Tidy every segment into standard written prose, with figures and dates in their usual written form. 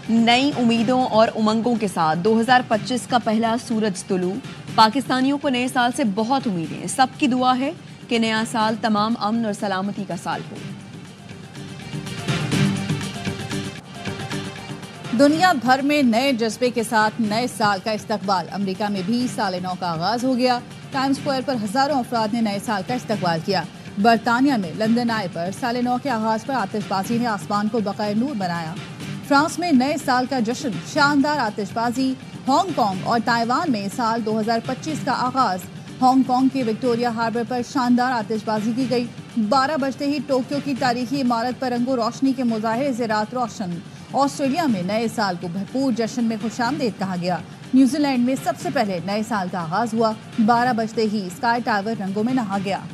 नई उम्मीदों और उमंगों के साथ 2025 का पहला सूरज तुलू। पाकिस्तानियों को नए साल से बहुत उम्मीदें। सबकी दुआ है कि नया साल तमाम अमन और सलामती का साल हो। दुनिया भर में नए जज्बे के साथ नए साल का इस्तकबाल। अमेरिका में भी साल नौ का आगाज हो गया। टाइम्स स्क्वायर पर हजारों अफराद ने नए साल का इस्तकबाल किया। बरतानिया में लंदन आय पर साल नौ के आगाज पर आतिशबाजी ने आसमान को बकाए नूर बनाया। फ्रांस में नए साल का जश्न, शानदार आतिशबाजी। हांगकांग और ताइवान में साल 2025 का आगाज। हांगकांग के विक्टोरिया हार्बर पर शानदार आतिशबाजी की गई। 12 बजते ही टोक्यो की तारीखी इमारत पर रंगो रोशनी के मुजाहरे से रात रोशन। ऑस्ट्रेलिया में नए साल को भरपूर जश्न में खुशामदीद कहा गया। न्यूजीलैंड में सबसे पहले नए साल का आगाज हुआ। 12 बजते ही स्काई टावर रंगों में नहा गया।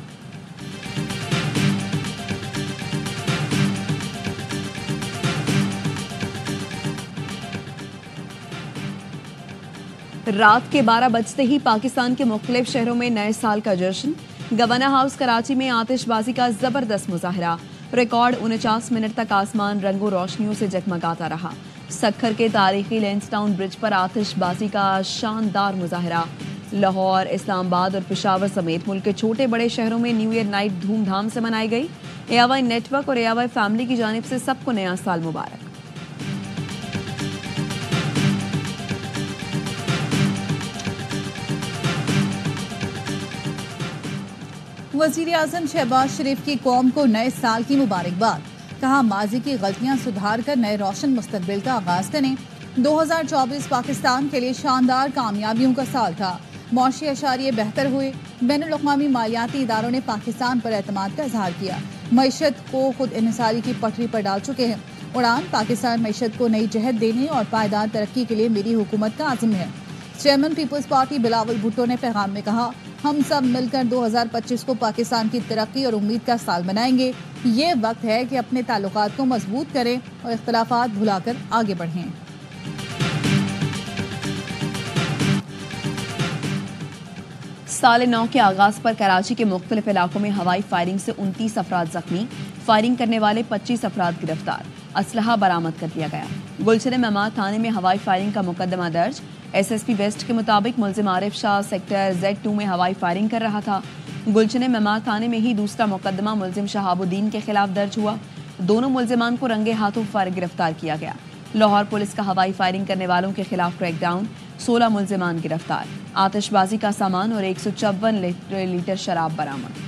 रात के 12 बजते ही पाकिस्तान के मुख्तलिफ शहरों में नए साल का जश्न। गवर्नर हाउस कराची में आतिशबाजी का जबरदस्त मुजाहरा। रिकॉर्ड 49 मिनट तक आसमान रंगों रोशनियों से जगमगाता रहा। सक्खर के तारीखी लेंसटाउन ब्रिज पर आतिशबाजी का शानदार मुजाहरा। लाहौर, इस्लामाबाद और पेशावर समेत मुल्क के छोटे बड़े शहरों में न्यू ईयर नाइट धूमधाम से मनाई गई। एआवाई नेटवर्क और एआवाई फैमिली की जानिब से सबको नया साल मुबारक। वजीर आजम शहबाज शरीफ की कौम को नए साल की मुबारकबाद। कहा, माजी की गलतियां सुधार कर नए रोशन मुस्तकबिल का आगाज करें। 2024 पाकिस्तान के लिए शानदार कामयाबियों का साल था। मौशी अशारिये बेहतर हुए। बैनुल-अक़वामी मालियाती इदारों ने पाकिस्तान पर एतमाद का इजहार किया। मईशत को खुद इन्हिसारी की पटरी पर डाल चुके हैं। उड़ान, पाकिस्तान मईशत को नई जहत देने और पायदार तरक्की के लिए मेरी हुकूमत का आज़म है। चेयरमैन पीपल्स पार्टी बिलावल भुट्टो ने पैगाम में कहा, हम सब मिलकर 2025 को पाकिस्तान की तरक्की और उम्मीद का साल बनाएंगे। ये वक्त है कि अपने ताल्लुकात को मजबूत करें और इख्तलाफात भुलाकर आगे बढ़ें। साल नौ के आगाज पर कराची के मुख्तलिफ इलाकों में हवाई फायरिंग से 29 अफराद जख्मी। फायरिंग करने वाले 25 अफराद गिरफ्तार। असलहा बरामद कर लिया गया। गुलशन मेमार थाने में हवाई फायरिंग का मुकदमा दर्ज। एसएसपी वेस्ट के मुताबिक मुल्जिम आरिफ शाह सेक्टर Z2 में हवाई फायरिंग कर रहा था। गुलशन मेमार थाने में ही दूसरा मुकदमा मुल्जिम शहाबुद्दीन के खिलाफ दर्ज हुआ। दोनों मुल्जिमान को रंगे हाथों गिरफ्तार किया गया। लाहौर पुलिस का हवाई फायरिंग करने वालों के खिलाफ क्रैकडाउन। 16 मुल्जिमान गिरफ्तार। आतिशबाजी का सामान और 154 लीटर शराब बरामद।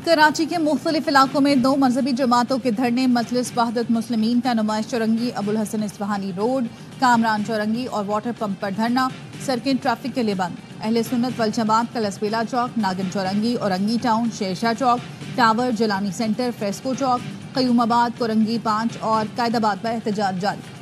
कराची के मुख्तलिफ इलाकों में 2 मजहबी जमातों के धरने। मजलिस वहदत मुस्लिमीन का नुमाइश चौरंगी, अबुल हसन इस्फहानी रोड, कामरान चौरंगी और वाटर पंप पर धरना। सड़कें ट्रैफिक के लिए बंद। अहले सुन्नत वल जमात का लसबेला चौक, नागिन चौरंगी, औरंगी टाउन, शेरशाह चौक, टावर, जलानी सेंटर, फ्रेस्को चौक, कयूमाबाद, कोरंगी 5 और कायदाबाद पर एहतजाज जारी।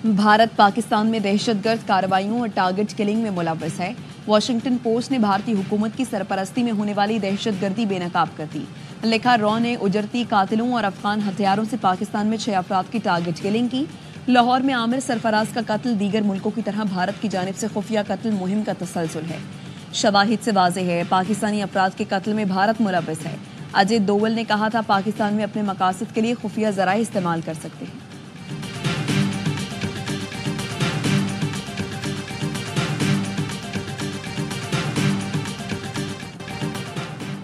भारत पाकिस्तान में दहशतगर्द कार्रवाइयों और टारगेट किलिंग में मुलव्वस है। वॉशिंगटन पोस्ट ने भारतीय हुकूमत की सरपरस्ती में होने वाली दहशतगर्दी बेनकाब कर दी। लिखा, रॉ ने उजरती कातिलों और अफगान हथियारों से पाकिस्तान में 6 अफराद की टारगेट किलिंग की। लाहौर में आमिर सरफराज का कत्ल दीगर मुल्कों की तरह भारत की जानिब से खुफिया कत्ल मुहिम का तसलसल है। शवाहिद से वाज़ेह है, पाकिस्तानी अफराद के कत्ल में भारत मुलव्वस है। अजय दोवल ने कहा था, पाकिस्तान में अपने मकासद के लिए खुफिया ज़राए इस्तेमाल कर सकते हैं।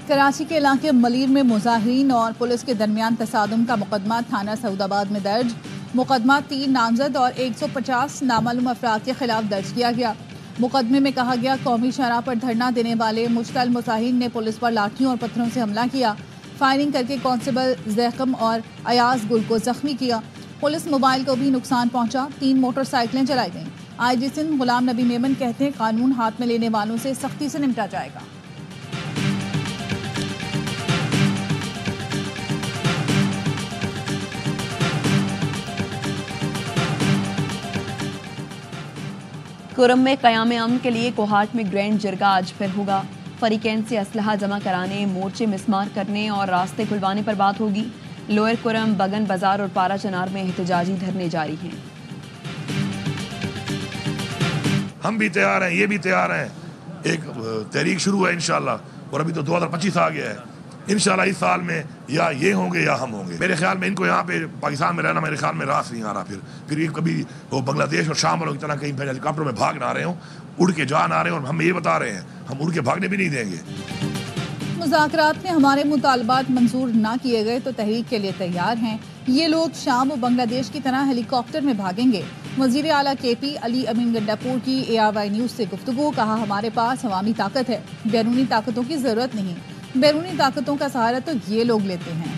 कराची के इलाके मलीर में मुजाहिरीन और पुलिस के दरमियान तसादुम का मुकदमा थाना सऊदाबाद में दर्ज। मुकदमा 3 नामजद और 150 नामालूम अफराद के खिलाफ दर्ज किया गया। मुकदमे में कहा गया, कौमी शराह पर धरना देने वाले मुश्तल मुजाहिरीन ने पुलिस पर लाठियों और पत्थरों से हमला किया। फायरिंग करके कांस्टेबल जैकम और अयाज गुल को जख्मी किया। पुलिस मोबाइल को भी नुकसान पहुंचा। 3 मोटरसाइकिलें जलाई गईं। आईजी सिंध गुलाम नबी मेमन कहते हैं, कानून हाथ में लेने वालों से सख्ती से निपटा जाएगा। कुरम में क़याम अमन के लिए कोहाट में ग्रैंड जरगा आज फिर होगा। फरीकैन से असलहा जमा कराने, मोर्चे मिसमार करने और रास्ते खुलवाने पर बात होगी। लोअर कुरम, बगन बाजार और पारा चनार में एहतजाजी धरने जारी हैं। हम भी तैयार हैं, ये भी तैयार हैं। एक तहरीक शुरू है इंशाल्लाह, और अभी तो 2025 आ गया है। इंशाल्लाह इस साल में या ये होंगे या हम होंगे। मेरे ख्याल में इनको यहाँ पे पाकिस्तान में रहना मेरे ख्याल में रास नहीं आ रहा। फिर ये कभी वो बांग्लादेश और शाम वालों की तरह कहीं हेलीकॉप्टर में भाग ना रहे हों, उड़ के जा ना रहे हों। और हम ये बता रहे हैं, हम उड़ के भागने भी नहीं देंगे। मुज़ाकरात में हमारे मुतालबात मंजूर ना किए गए तो तहरीक के लिए तैयार हैं। ये लोग शाम और बांग्लादेश की तरह हेलीकॉप्टर में भागेंगे। वज़ीर आला KP अली अमीन गंडापुर की ARY न्यूज़ से गुफ्तगू। कहा, हमारे पास अवामी ताकत है, बैरूनी ताकतों की ज़रूरत नहीं। बैरूनी ताकतों का सहारा तो ये लोग लेते हैं।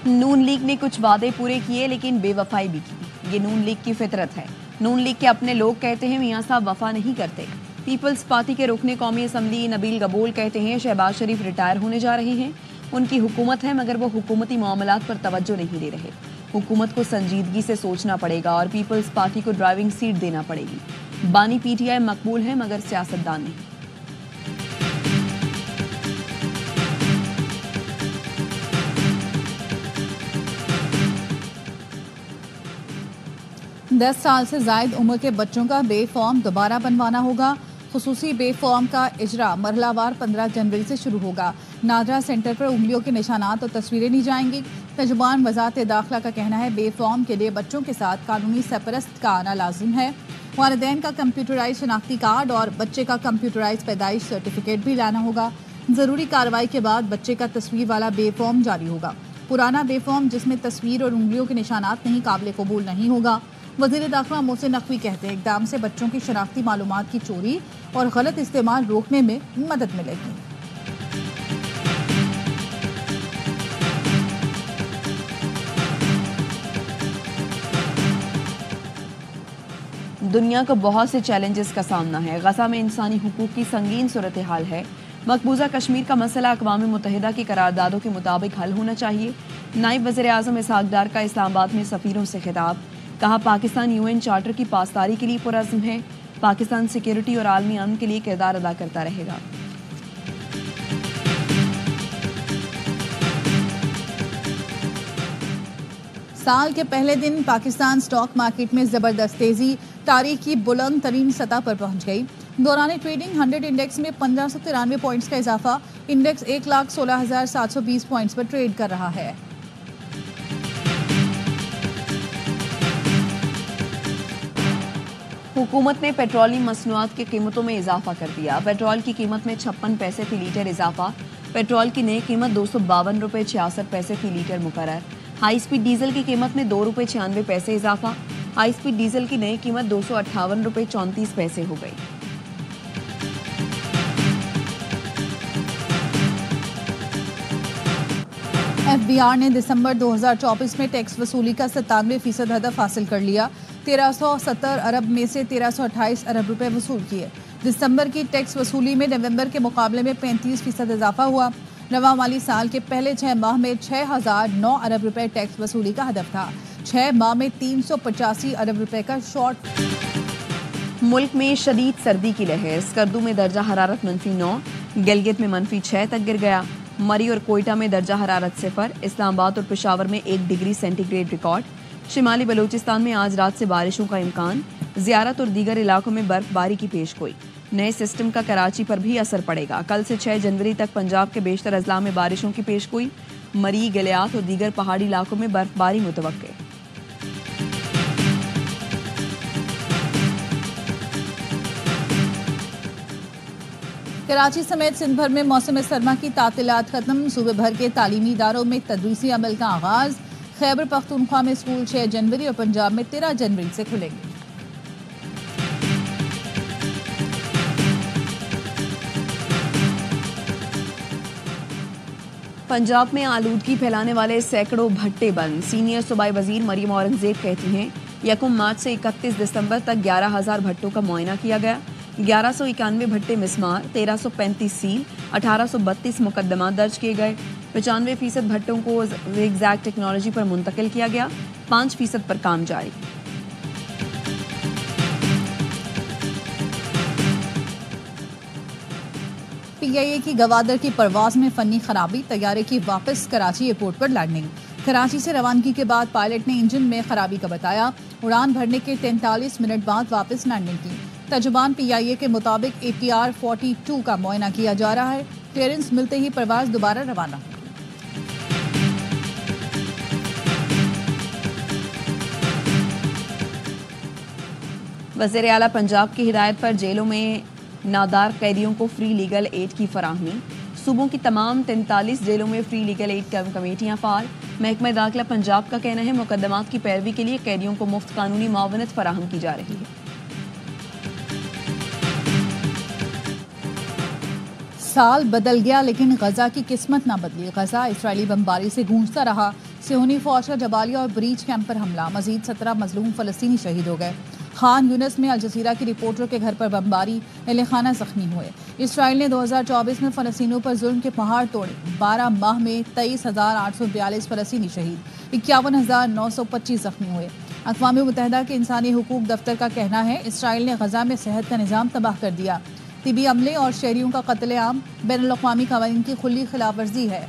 नून लीग ने कुछ वादे पूरे किए लेकिन बेवफाई भी की। ये नून लीग की फितरत है। नून लीग के अपने लोग कहते हैं मियां साहब वफा नहीं करते। पीपल्स पार्टी के रुकने कौमी असम्बली नबील गबूल कहते हैं शहबाज शरीफ रिटायर होने जा रहे हैं। उनकी हुकूमत है मगर वो हुकूमती मामलात पर तवज्जो नहीं दे रहे। हुकूमत को संजीदगी से सोचना पड़ेगा और पीपल्स पार्टी को ड्राइविंग सीट देना पड़ेगी। बानी PTI मकबूल है मगर सियासतदान नहीं। 10 साल से जायद उम्र के बच्चों का बे फॉर्म दोबारा बनवाना होगा। खुसूसी बे फॉर्म का इजरा मरहलावार 15 जनवरी से शुरू होगा। नादरा सेंटर पर उंगलियों के निशानात और तस्वीरें ली जाएंगी। तर्जुमान वजारत दाखिला का कहना है बे फॉर्म के लिए बच्चों के साथ कानूनी सरपरस्त का आना लाजिम है। वालिदैन का कंप्यूटराइज शनाख्ती कार्ड और बच्चे का कंप्यूटराइज पैदाइश सर्टिफिकेट भी लाना होगा। ज़रूरी कार्रवाई के बाद बच्चे का तस्वीर वाला बे फॉर्म जारी होगा। पुराना बे फॉर्म जिसमें तस्वीर और उंगलियों के निशानात नहीं काबिल कबूल नहीं होगा। वज़ीर दाखिला मोहसिन नकवी कहते हैं इक़दाम से बच्चों की शनाख्ती मालूमात की चोरी और गलत इस्तेमाल रोकने में मदद मिलेगी। दुनिया को बहुत से चैलेंजेस का सामना है। गजा में इंसानी हुकूक की संगीन सूरत हाल है। मकबूजा कश्मीर का मसला अक़वाम मुत्तहिदा की करारदादों के मुताबिक हल होना चाहिए। नायब वज़ीर आज़म इसहाक डार का इस्लामाबाद में सफ़ीरों से खिताब। कहा, पाकिस्तान UN चार्टर की पासदारी के लिए पुरज़्म है। पाकिस्तान सिक्योरिटी और आलमी अमन के लिए किरदार अदा करता रहेगा। साल के पहले दिन पाकिस्तान स्टॉक मार्केट में जबरदस्त तेजी तारीख की बुलंद तरीन सतह पर पहुंच गई। दौरान ट्रेडिंग 100 इंडेक्स में 1593 पॉइंट्स का इजाफा। इंडेक्स 1,16,720 पॉइंट्स पर ट्रेड कर रहा है। हुकूमत ने पेट्रोलियम मसनूआत की कीमतों में इजाफा कर दिया। पेट्रोल की कीमत में 56 पैसे फी लीटर इजाफा। पेट्रोल की नई कीमत 252 रुपये 66 पैसे फी लीटर मुकर्रर। हाई स्पीड डीजल की कीमत में 2 रुपये 96 पैसे इजाफा। हाई स्पीड डीजल की नई कीमत 258 रुपये 34 पैसे हो गई। FBR ने दिसंबर 2024 में टैक्स वसूली का 97% हदफ हासिल कर लिया। 1370 अरब में से 1328 अरब रुपए वसूल किए। दिसंबर की टैक्स वसूली में नवंबर के मुकाबले में 35% इजाफा हुआ। रवा माली साल के पहले 6 माह में 6009 अरब रुपए टैक्स वसूली का हदफ था। 6 माह में 385 अरब रुपए का शॉर्ट। मुल्क में शदीद सर्दी की लहर। स्कर्दू में दर्जा हरारत -9, गिलगित में -6 तक गिर गया। मरी और कोयटा में दर्जा हरारत 0, इस्लामाबाद और पेशावर में 1 डिग्री सेंटीग्रेड रिकॉर्ड। शिमाली बलूचिस्तान में आज रात से बारिशों का इम्कान। ज़ियारत और दीगर इलाकों में बर्फबारी की पेशगोई। नए सिस्टम का कराची पर भी असर पड़ेगा। कल से 6 जनवरी तक पंजाब के बेशतर अजला में बारिशों की पेशगोई। मरी, गलियात और दीगर पहाड़ी इलाकों में बर्फबारी मुतवक्के। कराची समेत सिंध भर में मौसम सरमा की तातीलात खत्म। सूबे भर के तालीमी इदारों में तदरीसी अमल का आगाज। खैबर पख्तूनख्वा में स्कूल 6 जनवरी और पंजाब में 13 जनवरी से खुलेंगे। पंजाब में आलूदगी फैलाने वाले सैकड़ों भट्टे बंद। सीनियर सूबाई वजीर मरियम औरंगजेब कहती हैं 1 मार्च से 31 दिसंबर तक 11,000 भट्टों का मुआयना किया गया। 1191 भट्टे मिसमार, 1335 सील, 1832 मुकदमा दर्ज किए गए। 95% भट्टों को ज़िगज़ैग टेक्नोलॉजी पर मुंतकिल किया गया। 5% पर काम जारी। पीआईए की गवादर की परवाज में फनी खराबी, तैयारे की वापस कराची एयरपोर्ट पर लैंडिंग। कराची से रवानगी के बाद पायलट ने इंजन में खराबी का बताया। उड़ान भरने के 43 मिनट बाद वापस लैंडिंग की। तर्जुमान पीआईए के मुताबिक ATR 42 का मुआयना किया जा रहा है। क्लियरेंस मिलते ही परवाज दोबारा रवाना। वज़ीर आला पंजाब की हिदायत पर जेलों में नादार कैदियों को फ्री लीगल एड की फराहमी। सूबों की तमाम 43 जेलों में फ्री लीगल एड कमेटियां फाल। महकमा दाखिला पंजाब का कहना है मुकदमात की पैरवी के लिए कैदियों को मुफ्त कानूनी मावनत फराहम की जा रही है। साल बदल गया लेकिन गजा की किस्मत ना बदली। गजा इसराइली बमबारी से गूंजता रहा। सियोनी फौज का जबालिया और ब्रीच कैंप पर हमला। मजीद 17 मजलूम फलस्तीनी शहीद हो गए। खान यूनिस में अल जजीरा की रिपोर्टर के घर पर बमबारी, अहले खाना जख्मी हुए। इसराइल ने 2024 में फलस्तीनियों पर जुल्म के पहाड़ तोड़े। 12 माह में 23,842 फलस्तीनी शहीद, 51,925 जख्मी हुए। अक़वाम मुत्तहिदा के इंसानी हुकूक दफ्तर का कहना है इसराइल ने गजा में सेहत का निज़ाम तबाह कर दिया। तिबी अमले और शहरियों का कत्लेआम बैनुल-अक़वामी क़वानीन की खुली खिलाफ वर्जी है।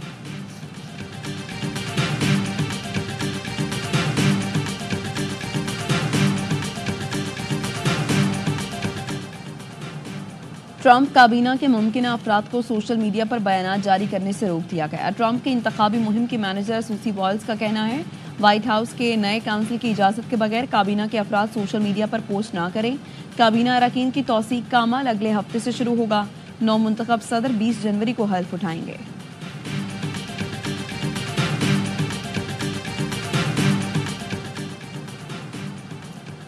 ट्रंप काबीना के मुमकिना अफराद को सोशल मीडिया पर बयानात जारी करने से रोक दिया गया। ट्रंप की इंतखाबी मुहिम की मैनेजर सूसी बॉल्स का कहना है व्हाइट हाउस के नए काउंसिल की इजाज़त के बगैर काबीना के अफराद सोशल मीडिया पर पोस्ट ना करें। काबीना अरकान की तौसीक का अमल अगले हफ्ते से शुरू होगा। नौ मुंतखब सदर 20 जनवरी को हल्फ उठाएंगे।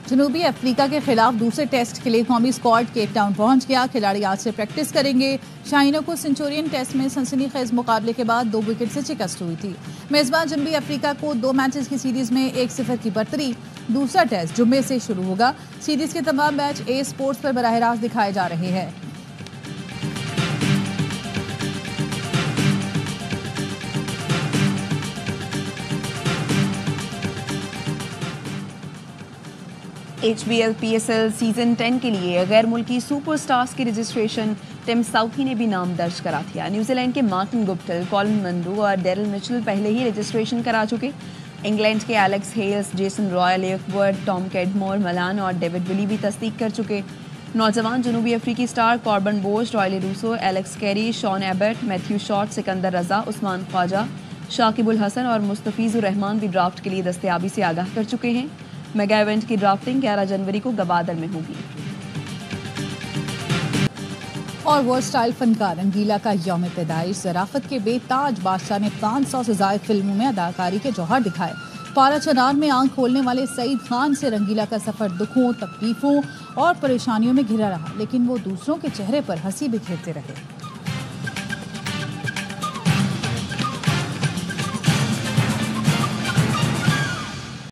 जनूबी अफ्रीका के खिलाफ दूसरे टेस्ट के लिए कौमी स्क्वाड केप टाउन पहुंच गया। खिलाड़ी आज से प्रैक्टिस करेंगे। शाहीनों को सेंचुरियन टेस्ट में सनसनीखेज मुकाबले के बाद 2 विकेट से शिकस्त हुई थी। मेजबान जनूबी अफ्रीका को 2 मैचेस की सीरीज में 1-0 की बढ़तरी। दूसरा टेस्ट जुम्मे से शुरू होगा। सीरीज के तमाम मैच ए स्पोर्ट्स पर बराह रास्त दिखाए जा रहे हैं। HBL PSL सीजन 10 के लिए गैर मुल्की सुपरस्टार्स की रजिस्ट्रेशन टिम साउथी ने भी नाम दर्ज करा दिया। न्यूजीलैंड के मार्टिन गुप्टिल, कॉलिन मंरू और डेरिल मिचेल पहले ही रजिस्ट्रेशन करा चुके। इंग्लैंड के एलेक्स हेल्स, जेसन रॉय, लेकवर्ड, टॉम कैडमोर, मलान और डेविड विली भी तस्दीक कर चुके। नौजवान जनूबी अफ्रीकी star Corbin Bosch, Rilee Rossouw, Alex Carey, Sean Abbott, Matthew Short, Sikandar Raza, Usman Khawaja, Shakibul Hasan और मुस्तफिजुर रहमान भी ड्राफ्ट के लिए दस्तयाबी से आगाह कर चुके हैं। मेगा इवेंट की ड्राफ्टिंग 11 जनवरी को गवादर में होगी। और वर्ल्ड स्टाइल फनकार रंगीला का यौम पैदाइश। ज़राफत के बेताज बादशाह ने 500 से ज़ायद फिल्मों में अदाकारी के जौहर दिखाए। पारा चनार में आंख खोलने वाले सईद खान से रंगीला का सफर दुखों, तकलीफों और परेशानियों में घिरा रहा, लेकिन वो दूसरों के चेहरे पर हंसी बिखेरते रहे।